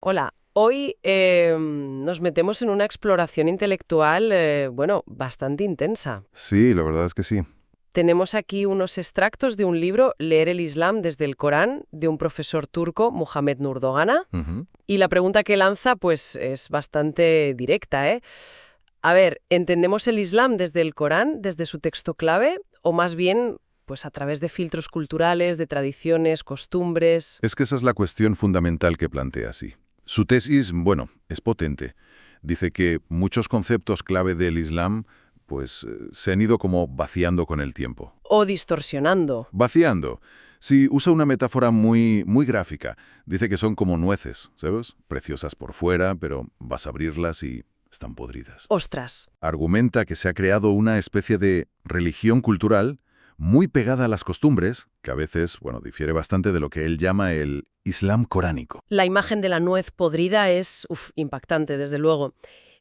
Hola, hoy nos metemos en una exploración intelectual, bastante intensa. Sí, la verdad es que sí. Tenemos aquí unos extractos de un libro, Leer el Islam desde el Corán, de un profesor turco, Muhammad Nurdogana, Ujú. y la pregunta que lanza, pues, es bastante directa, ¿eh? A ver, ¿entendemos el Islam desde el Corán, desde su texto clave, o más bien, pues, a través de filtros culturales, de tradiciones, costumbres? Es que esa es la cuestión fundamental que plantea, sí. Su tesis, bueno, es potente. Dice que muchos conceptos clave del Islam, pues, se han ido como vaciando con el tiempo. O distorsionando. Vaciando. Sí, usa una metáfora muy gráfica. Dice que son como nueces, ¿sabes? Preciosas por fuera, pero vas a abrirlas y están podridas. Ostras. Argumenta que se ha creado una especie de religión cultural muy pegada a las costumbres, que a veces, bueno, difiere bastante de lo que él llama el Islam coránico. La imagen de la nuez podrida es impactante, desde luego.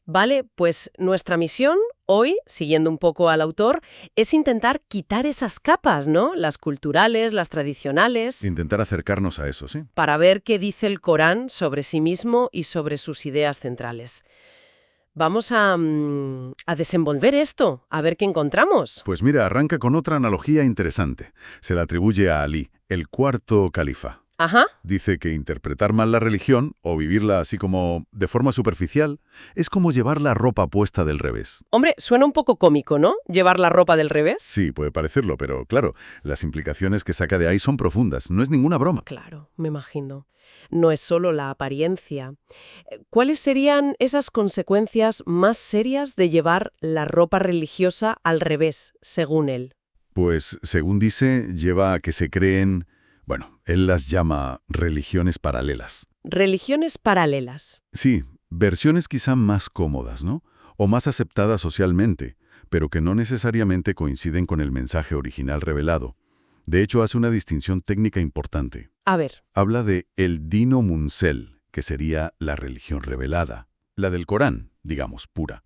Vale, pues nuestra misión hoy, siguiendo un poco al autor, es intentar quitar esas capas, ¿no? Las culturales, las tradicionales, Intentar acercarnos a eso, ¿sí? para ver qué dice el Corán sobre sí mismo y sobre sus ideas centrales. Vamos a desenvolver esto, a ver qué encontramos. Pues mira, arranca con otra analogía interesante. Se la atribuye a Ali, el cuarto califa. Ajá. Dice que interpretar mal la religión, o vivirla así como de forma superficial, es como llevar la ropa puesta del revés. Hombre, suena un poco cómico, ¿no? Llevar la ropa del revés. Sí, puede parecerlo, pero claro, las implicaciones que saca de ahí son profundas, no es ninguna broma. Claro, me imagino. No es solo la apariencia. ¿Cuáles serían esas consecuencias más serias de llevar la ropa religiosa al revés, según él? Pues, según dice, lleva a que se creen, bueno, él las llama religiones paralelas. Religiones paralelas. Sí, versiones quizá más cómodas, ¿no? O más aceptadas socialmente, pero que no necesariamente coinciden con el mensaje original revelado. De hecho, hace una distinción técnica importante. A ver, Habla de el Dino Munsel, que sería la religión revelada, la del Corán, digamos, pura.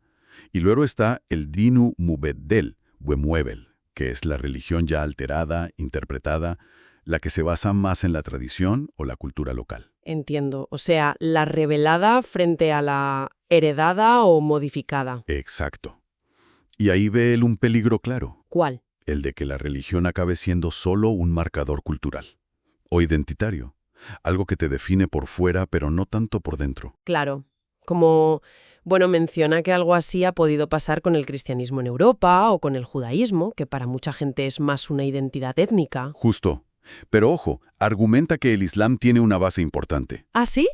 Y luego está el Dinu Mubeddel, Wemuebel, que es la religión ya alterada, interpretada, la que se basa más en la tradición o la cultura local. entiendo. O sea, la revelada frente a la heredada o modificada. Exacto. Y ahí ve él un peligro claro, ¿Cuál? el de que la religión acabe siendo solo un marcador cultural o identitario, algo que te define por fuera pero no tanto por dentro. Claro. Como, bueno, menciona que algo así ha podido pasar con el cristianismo en Europa o con el judaísmo, que para mucha gente es más una identidad étnica. Justo. Pero ojo, argumenta que el Islam tiene una base importante, ¿Ah, sí?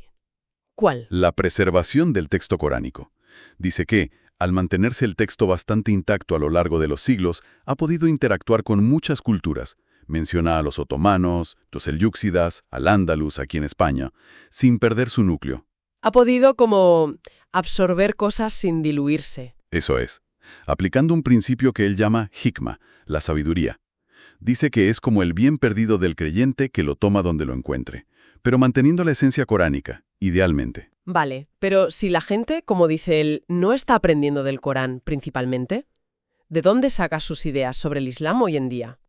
¿Cuál? la preservación del texto coránico. Dice que, al mantenerse el texto bastante intacto a lo largo de los siglos, ha podido interactuar con muchas culturas. Menciona a los otomanos, los selyúcidas, al Andalus aquí en España, sin perder su núcleo. Ha podido como absorber cosas sin diluirse. Eso es, aplicando un principio que él llama hikma, la sabiduría. Dice que es como el bien perdido del creyente que lo toma donde lo encuentre, pero manteniendo la esencia coránica, idealmente. Vale, pero si la gente, como dice él, no está aprendiendo del Corán principalmente, ¿de dónde saca sus ideas sobre el Islam hoy en día?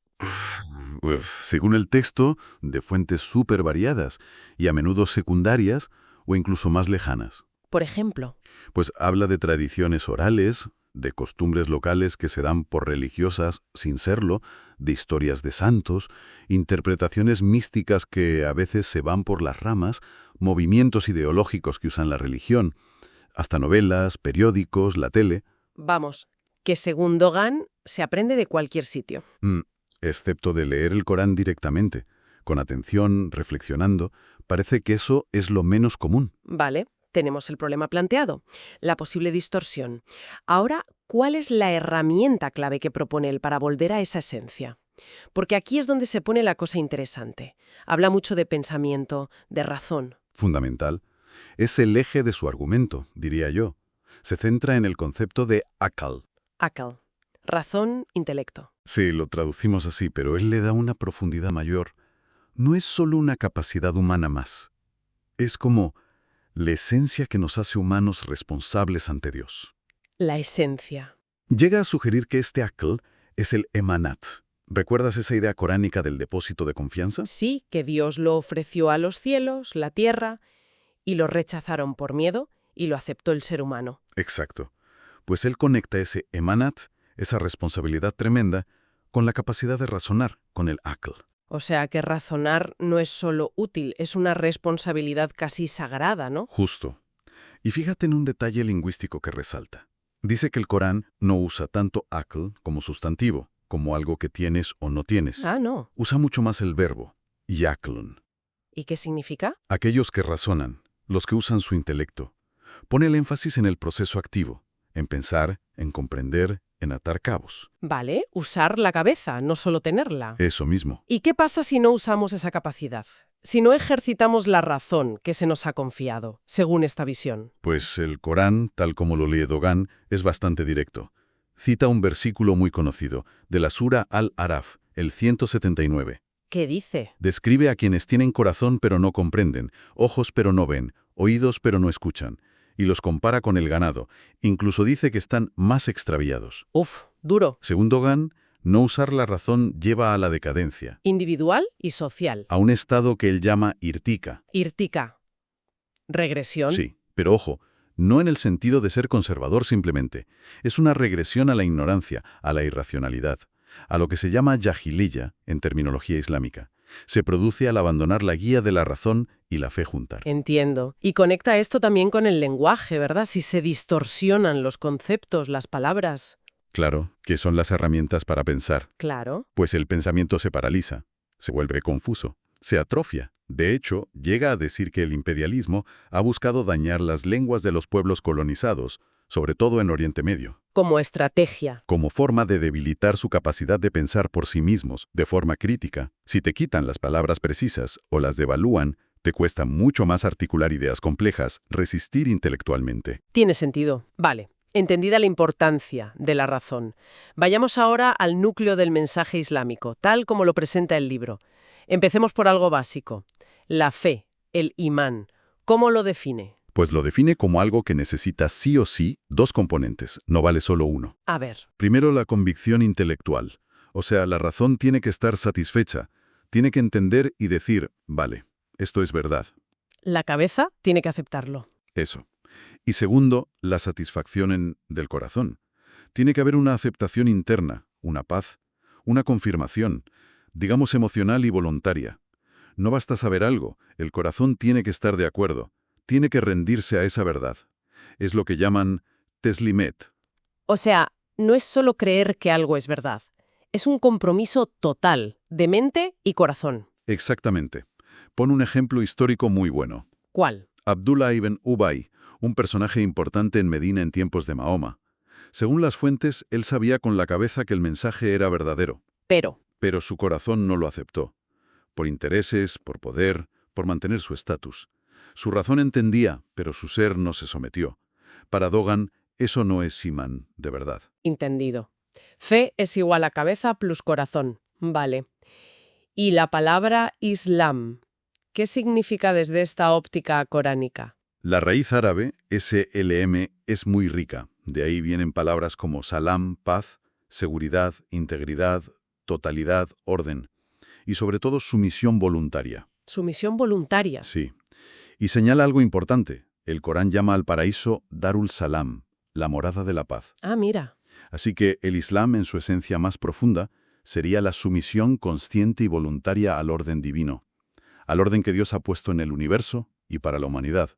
Según el texto, de fuentes súper variadas y a menudo secundarias o incluso más lejanas. Por ejemplo, Pues habla de tradiciones orales, de costumbres locales que se dan por religiosas sin serlo, de historias de santos, interpretaciones místicas que a veces se van por las ramas, movimientos ideológicos que usan la religión, hasta novelas, periódicos, la tele, vamos, que según Dogan se aprende de cualquier sitio. mm, excepto de leer el Corán directamente, con atención, reflexionando, parece que eso es lo menos común. Vale, tenemos el problema planteado, la posible distorsión. Ahora, ¿cuál es la herramienta clave que propone él para volver a esa esencia? Porque aquí es donde se pone la cosa interesante. Habla mucho de pensamiento, de razón. Fundamental. Es el eje de su argumento, diría yo. Se centra en el concepto de akal. Akal. Razón, intelecto. Sí, lo traducimos así, pero él le da una profundidad mayor. No es solo una capacidad humana más. Es como la esencia que nos hace humanos responsables ante Dios. La esencia. Llega a sugerir que este akal es el emanat. ¿Recuerdas esa idea coránica del depósito de confianza? Sí, que Dios lo ofreció a los cielos, la tierra, y lo rechazaron por miedo y lo aceptó el ser humano. Exacto. Pues él conecta ese emanat, esa responsabilidad tremenda, con la capacidad de razonar, con el aql. O sea que razonar no es solo útil, es una responsabilidad casi sagrada, ¿no? Justo. Y fíjate en un detalle lingüístico que resalta. Dice que el Corán no usa tanto aql como sustantivo, como algo que tienes o no tienes. Ah, no. Usa mucho más el verbo, yaqlun. ¿Y qué significa? Aquellos que razonan, los que usan su intelecto. Pone el énfasis en el proceso activo, en pensar, en comprender, en atar cabos. Vale, usar la cabeza, no solo tenerla. Eso mismo. ¿Y qué pasa si no usamos esa capacidad? Si no ejercitamos la razón que se nos ha confiado, según esta visión. Pues el Corán, tal como lo lee Dogan, es bastante directo. Cita un versículo muy conocido, de la Sura Al-Araf, el 179. ¿Qué dice? Describe a quienes tienen corazón pero no comprenden, ojos pero no ven, oídos pero no escuchan, y los compara con el ganado. Incluso dice que están más extraviados. Uf, duro. Según Dogan, no usar la razón lleva a la decadencia, Individual y social. a un estado que él llama irtica. Irtica. Regresión. Sí, pero ojo, no en el sentido de ser conservador simplemente. Es una regresión a la ignorancia, a la irracionalidad, a lo que se llama yahiliya en terminología islámica. Se produce al abandonar la guía de la razón y la fe juntar. Entiendo. Y conecta esto también con el lenguaje, ¿verdad? Si se distorsionan los conceptos, las palabras. Claro, que son las herramientas para pensar. Claro. Pues el pensamiento se paraliza, se vuelve confuso, se atrofia. De hecho, llega a decir que el imperialismo ha buscado dañar las lenguas de los pueblos colonizados, sobre todo en Oriente Medio, Como estrategia. como forma de debilitar su capacidad de pensar por sí mismos, de forma crítica. Si te quitan las palabras precisas o las devalúan, te cuesta mucho más articular ideas complejas, resistir intelectualmente. Tiene sentido. Vale. Entendida la importancia de la razón. Vayamos ahora al núcleo del mensaje islámico, tal como lo presenta el libro. Empecemos por algo básico. La fe, el imán. ¿Cómo lo define? Pues lo define como algo que necesita sí o sí dos componentes, no vale solo uno. A ver. Primero, la convicción intelectual. O sea, la razón tiene que estar satisfecha, tiene que entender y decir, vale, esto es verdad. La cabeza tiene que aceptarlo. Eso. Y segundo, la satisfacción del corazón. Tiene que haber una aceptación interna, una paz, una confirmación, digamos emocional y voluntaria. No basta saber algo, el corazón tiene que estar de acuerdo, tiene que rendirse a esa verdad. Es lo que llaman teslimet. O sea, no es solo creer que algo es verdad. Es un compromiso total de mente y corazón. Exactamente. Pon un ejemplo histórico muy bueno. ¿Cuál? Abdullah ibn Ubay, un personaje importante en Medina en tiempos de Mahoma. Según las fuentes, él sabía con la cabeza que el mensaje era verdadero, pero su corazón no lo aceptó. Por intereses, por poder, por mantener su estatus. Su razón entendía, pero su ser no se sometió. Para Dogan, eso no es imán, de verdad. Entendido. Fe es igual a cabeza plus corazón. Vale. ¿Y la palabra Islam? ¿Qué significa desde esta óptica coránica? La raíz árabe, SLM, es muy rica. De ahí vienen palabras como salam, paz, seguridad, integridad, totalidad, orden. Y sobre todo sumisión voluntaria. Sumisión voluntaria. Sí. Y señala algo importante. El Corán llama al paraíso Darul Salam, la morada de la paz. Ah, mira. Así que el Islam, en su esencia más profunda, sería la sumisión consciente y voluntaria al orden divino, al orden que Dios ha puesto en el universo y para la humanidad.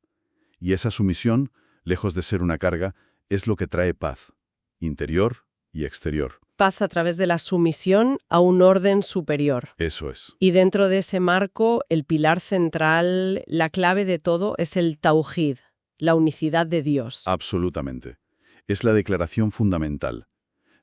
Y esa sumisión, lejos de ser una carga, es lo que trae paz, interior y exterior. Paz a través de la sumisión a un orden superior. Eso es. Y dentro de ese marco, el pilar central, la clave de todo, es el tauhid, la unicidad de Dios. Absolutamente. Es la declaración fundamental.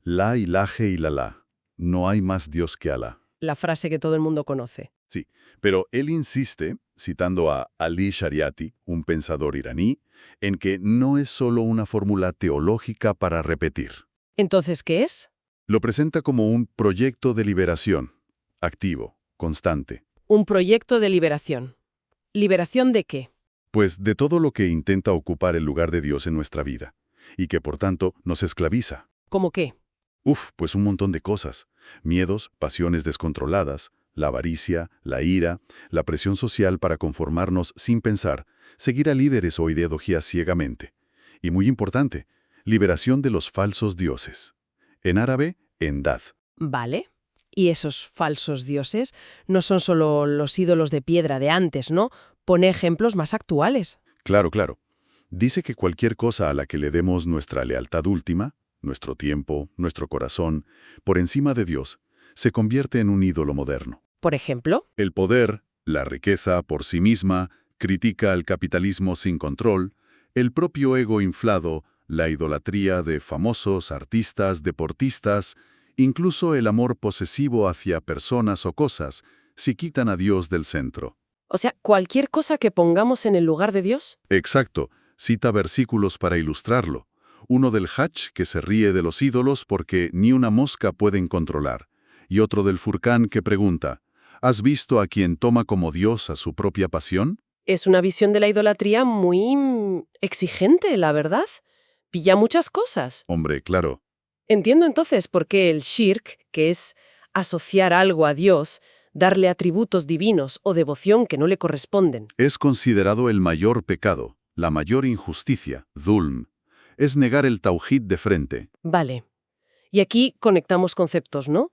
La ilahe illallah. No hay más Dios que Alá. La frase que todo el mundo conoce. Sí, pero él insiste, citando a Ali Shariati, un pensador iraní, en que no es solo una fórmula teológica para repetir. Entonces, ¿qué es? Lo presenta como un proyecto de liberación, activo, constante. Un proyecto de liberación. ¿Liberación de qué? Pues de todo lo que intenta ocupar el lugar de Dios en nuestra vida, y que por tanto nos esclaviza. ¿Cómo qué? Pues un montón de cosas. Miedos, pasiones descontroladas, la avaricia, la ira, la presión social para conformarnos sin pensar, seguir a líderes o ideologías ciegamente. Y muy importante, liberación de los falsos dioses. En árabe, endad. Vale. Y esos falsos dioses no son solo los ídolos de piedra de antes, ¿no? Pone ejemplos más actuales. Claro, claro. Dice que cualquier cosa a la que le demos nuestra lealtad última, nuestro tiempo, nuestro corazón, por encima de Dios, se convierte en un ídolo moderno. Por ejemplo, El poder, la riqueza por sí misma, critica al capitalismo sin control, el propio ego inflado, la idolatría de famosos, artistas, deportistas, incluso el amor posesivo hacia personas o cosas, si quitan a Dios del centro. o sea, cualquier cosa que pongamos en el lugar de Dios. Exacto, cita versículos para ilustrarlo. Uno del Hajj, que se ríe de los ídolos porque ni una mosca pueden controlar, y otro del Furcán que pregunta, ¿has visto a quien toma como Dios a su propia pasión? Es una visión de la idolatría muy exigente, la verdad. Pilla muchas cosas. Hombre, claro. Entiendo entonces por qué el shirk, que es asociar algo a Dios, darle atributos divinos o devoción que no le corresponden. Es considerado el mayor pecado, la mayor injusticia, dhulm. Es negar el tauhid de frente. Vale. Y aquí conectamos conceptos, ¿no?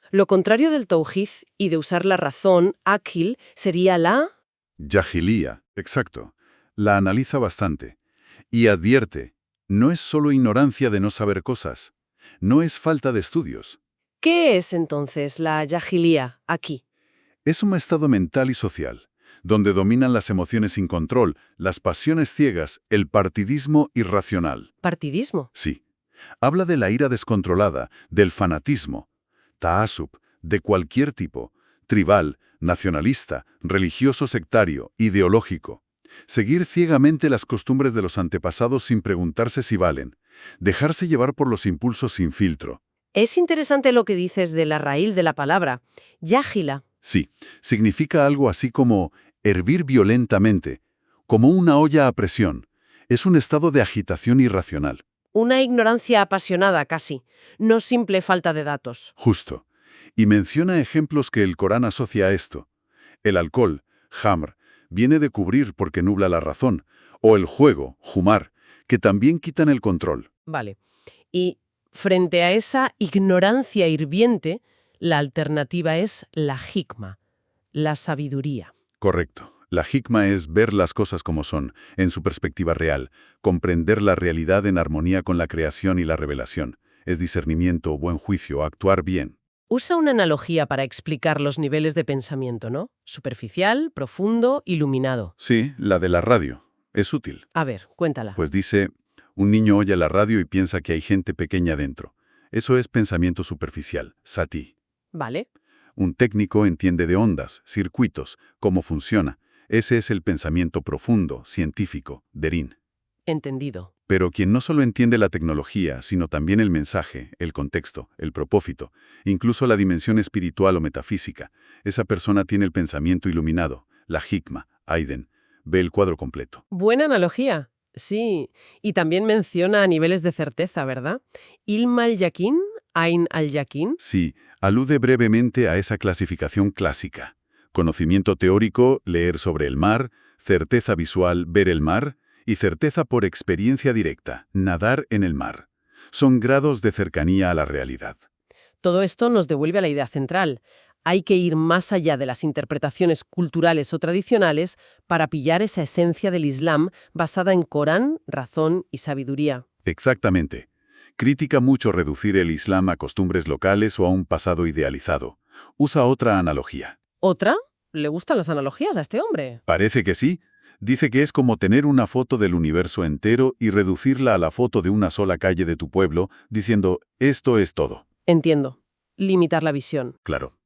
Lo contrario del tauhid y de usar la razón, akil, sería la... Yahilía, exacto. La analiza bastante. Y advierte, no es solo ignorancia de no saber cosas, no es falta de estudios. ¿Qué es entonces la yahilía aquí? Es un estado mental y social, donde dominan las emociones sin control, las pasiones ciegas, el partidismo irracional. Partidismo. Sí. Habla de la ira descontrolada, del fanatismo, ta'asub, de cualquier tipo, tribal, nacionalista, religioso sectario, ideológico. Seguir ciegamente las costumbres de los antepasados sin preguntarse si valen. Dejarse llevar por los impulsos sin filtro. Es interesante lo que dices de la raíz de la palabra. Yágila. Sí, significa algo así como hervir violentamente, como una olla a presión. Es un estado de agitación irracional. Una ignorancia apasionada casi, no simple falta de datos. Justo. Y menciona ejemplos que el Corán asocia a esto. El alcohol, jamr, viene de cubrir porque nubla la razón, o el juego, jumar, que también quitan el control. Vale. Y frente a esa ignorancia hirviente, la alternativa es la hikma, la sabiduría. Correcto. La hikma es ver las cosas como son, en su perspectiva real, comprender la realidad en armonía con la creación y la revelación. Es discernimiento, buen juicio, actuar bien. Usa una analogía para explicar los niveles de pensamiento, ¿no? Superficial, profundo, iluminado. Sí, la de la radio. Es útil. A ver, cuéntala. Pues dice, un niño oye la radio y piensa que hay gente pequeña dentro. Eso es pensamiento superficial, sati. Vale. Un técnico entiende de ondas, circuitos, cómo funciona. Ese es el pensamiento profundo, científico, derín. Entendido. Pero quien no solo entiende la tecnología, sino también el mensaje, el contexto, el propósito, incluso la dimensión espiritual o metafísica, esa persona tiene el pensamiento iluminado, la hikma, Aiden, ve el cuadro completo. Buena analogía. Sí. Y también menciona niveles de certeza, ¿verdad? Ilm al-Yaqin, Ain al-Yaqin. Sí, alude brevemente a esa clasificación clásica. Conocimiento teórico, leer sobre el mar, certeza visual, ver el mar, y certeza por experiencia directa, nadar en el mar. Son grados de cercanía a la realidad. Todo esto nos devuelve a la idea central. Hay que ir más allá de las interpretaciones culturales o tradicionales para pillar esa esencia del Islam basada en Corán, razón y sabiduría. Exactamente. Critica mucho reducir el Islam a costumbres locales o a un pasado idealizado. Usa otra analogía. ¿Otra? ¿Le gustan las analogías a este hombre? Parece que sí. Dice que es como tener una foto del universo entero y reducirla a la foto de una sola calle de tu pueblo, diciendo, esto es todo. Entiendo. Limitar la visión. Claro.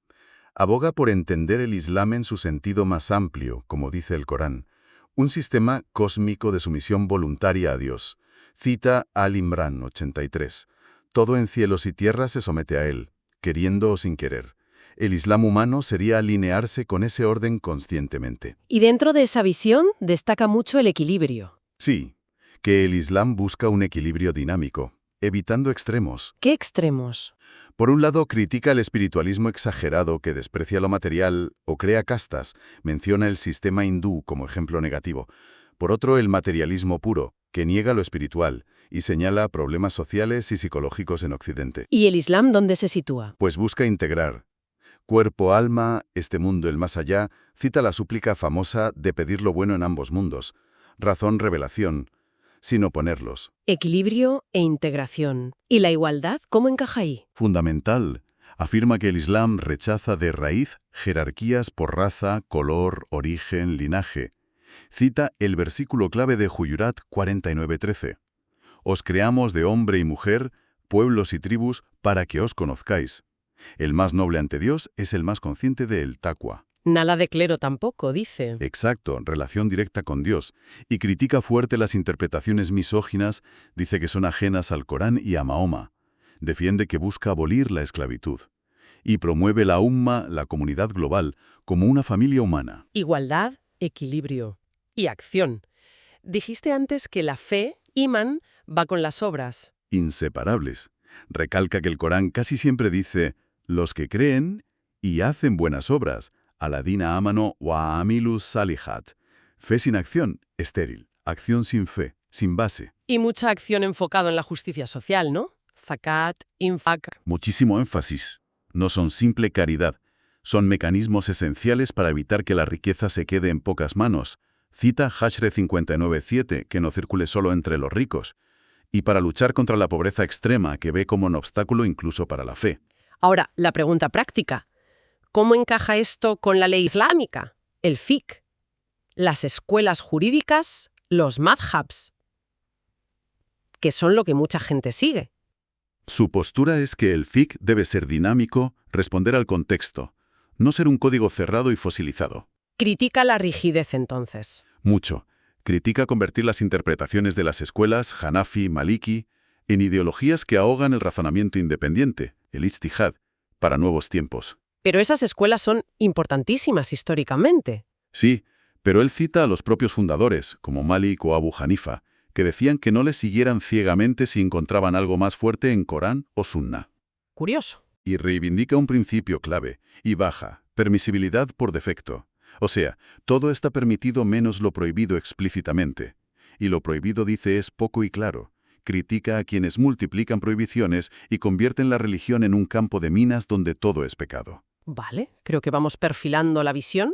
Aboga por entender el Islam en su sentido más amplio, como dice el Corán, un sistema cósmico de sumisión voluntaria a Dios. Cita Al-Imran 83. Todo en cielos y tierra se somete a él, queriendo o sin querer. El Islam humano sería alinearse con ese orden conscientemente. Y dentro de esa visión destaca mucho el equilibrio. Sí, que el Islam busca un equilibrio dinámico, evitando extremos. ¿Qué extremos? Por un lado, critica el espiritualismo exagerado que desprecia lo material o crea castas, menciona el sistema hindú como ejemplo negativo. Por otro, el materialismo puro, que niega lo espiritual y señala problemas sociales y psicológicos en Occidente. ¿Y el Islam dónde se sitúa? Pues busca integrar cuerpo, alma, este mundo, el más allá, cita la súplica famosa de pedir lo bueno en ambos mundos. Razón, revelación, sin oponerlos. Equilibrio e integración. ¿Y la igualdad cómo encaja ahí? Fundamental. Afirma que el Islam rechaza de raíz jerarquías por raza, color, origen, linaje. Cita el versículo clave de Hujurat 49:13. Os creamos de hombre y mujer, pueblos y tribus, para que os conozcáis. El más noble ante Dios es el más consciente del taqwa. Nada de clero tampoco, dice. Exacto, relación directa con Dios. Y critica fuerte las interpretaciones misóginas, dice que son ajenas al Corán y a Mahoma. Defiende que busca abolir la esclavitud. Y promueve la umma, la comunidad global, como una familia humana. Igualdad, equilibrio y acción. Dijiste antes que la fe, imán, va con las obras. Inseparables. Recalca que el Corán casi siempre dice, los que creen y hacen buenas obras, aladina amano wa amilu salihat. Fe sin acción, estéril. Acción sin fe, sin base. Y mucha acción enfocada en la justicia social, ¿no? Zakat, infaq. Muchísimo énfasis. No son simple caridad. Son mecanismos esenciales para evitar que la riqueza se quede en pocas manos. Cita Hashre 59:7, que no circule solo entre los ricos. Y para luchar contra la pobreza extrema que ve como un obstáculo incluso para la fe. Ahora, la pregunta práctica. ¿Cómo encaja esto con la ley islámica? El fiqh, las escuelas jurídicas, los madhabs, que son lo que mucha gente sigue. Su postura es que el fiqh debe ser dinámico, responder al contexto, no ser un código cerrado y fosilizado. Critica la rigidez entonces. Mucho. Critica convertir las interpretaciones de las escuelas Hanafi, Maliki, en ideologías que ahogan el razonamiento independiente, el ijtihad, para nuevos tiempos. Pero esas escuelas son importantísimas históricamente. Sí, pero él cita a los propios fundadores, como Malik o Abu Hanifa, que decían que no les siguieran ciegamente si encontraban algo más fuerte en Corán o Sunna. Curioso. Y reivindica un principio clave, y baja, permisibilidad por defecto. O sea, todo está permitido menos lo prohibido explícitamente. Y lo prohibido, dice, es poco y claro. Critica a quienes multiplican prohibiciones y convierten la religión en un campo de minas donde todo es pecado. Vale, creo que vamos perfilando la visión.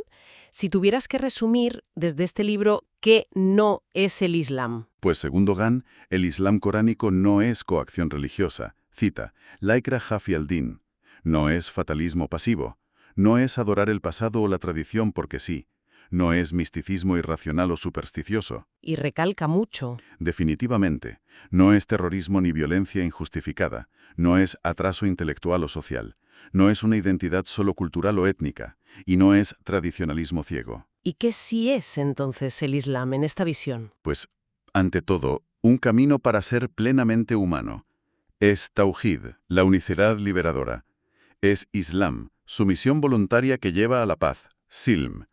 Si tuvieras que resumir desde este libro qué no es el Islam. Pues según Dogan, el Islam coránico no es coacción religiosa. Cita, la ikraha fi al-din. No es fatalismo pasivo. No es adorar el pasado o la tradición porque sí. No es misticismo irracional o supersticioso. Y recalca mucho. Definitivamente. No es terrorismo ni violencia injustificada. No es atraso intelectual o social. No es una identidad solo cultural o étnica. Y no es tradicionalismo ciego. ¿Y qué sí es entonces el Islam en esta visión? Pues, ante todo, un camino para ser plenamente humano. Es Tauhid, la unicidad liberadora. Es Islam, sumisión voluntaria que lleva a la paz, Silm.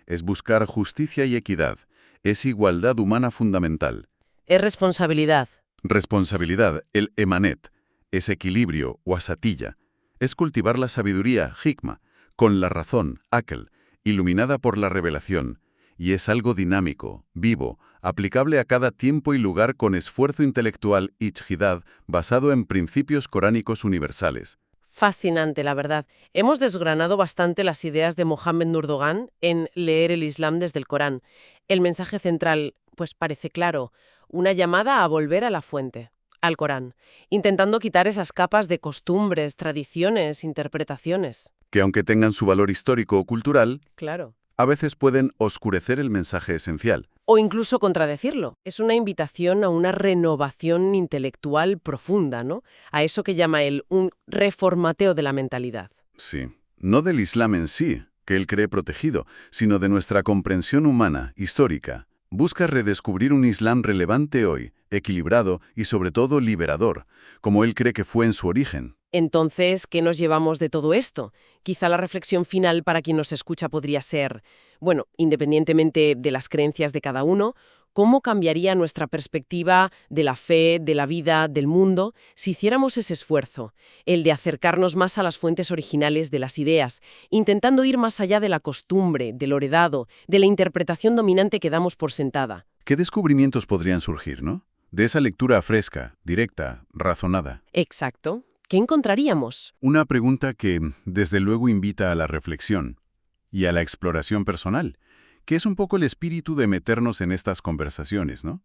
Es buscar justicia y equidad. Es igualdad humana fundamental. Es responsabilidad. Responsabilidad, el emanet. Es equilibrio, wasatilla. Es cultivar la sabiduría, hikma, con la razón, akl, iluminada por la revelación. Y es algo dinámico, vivo, aplicable a cada tiempo y lugar con esfuerzo intelectual, ijtihad, basado en principios coránicos universales. Fascinante, la verdad. Hemos desgranado bastante las ideas de Mohammed Nurdogan en Leer el Islam desde el Corán. El mensaje central, pues parece claro, una llamada a volver a la fuente, al Corán, intentando quitar esas capas de costumbres, tradiciones, interpretaciones. Que aunque tengan su valor histórico o cultural, Claro. a veces pueden oscurecer el mensaje esencial. O incluso contradecirlo. Es una invitación a una renovación intelectual profunda, ¿no? A eso que llama él un reformateo de la mentalidad. Sí, no del Islam en sí, que él cree protegido, sino de nuestra comprensión humana, histórica. Busca redescubrir un Islam relevante hoy, equilibrado y sobre todo liberador, como él cree que fue en su origen. Entonces, ¿qué nos llevamos de todo esto? Quizá la reflexión final para quien nos escucha podría ser, bueno, independientemente de las creencias de cada uno, ¿Cómo cambiaría nuestra perspectiva de la fe, de la vida, del mundo, si hiciéramos ese esfuerzo, el de acercarnos más a las fuentes originales de las ideas, intentando ir más allá de la costumbre, del heredado, de la interpretación dominante que damos por sentada? ¿Qué descubrimientos podrían surgir, no? De esa lectura fresca, directa, razonada. Exacto. ¿Qué encontraríamos? Una pregunta que, desde luego, invita a la reflexión y a la exploración personal, que es un poco el espíritu de meternos en estas conversaciones, ¿no?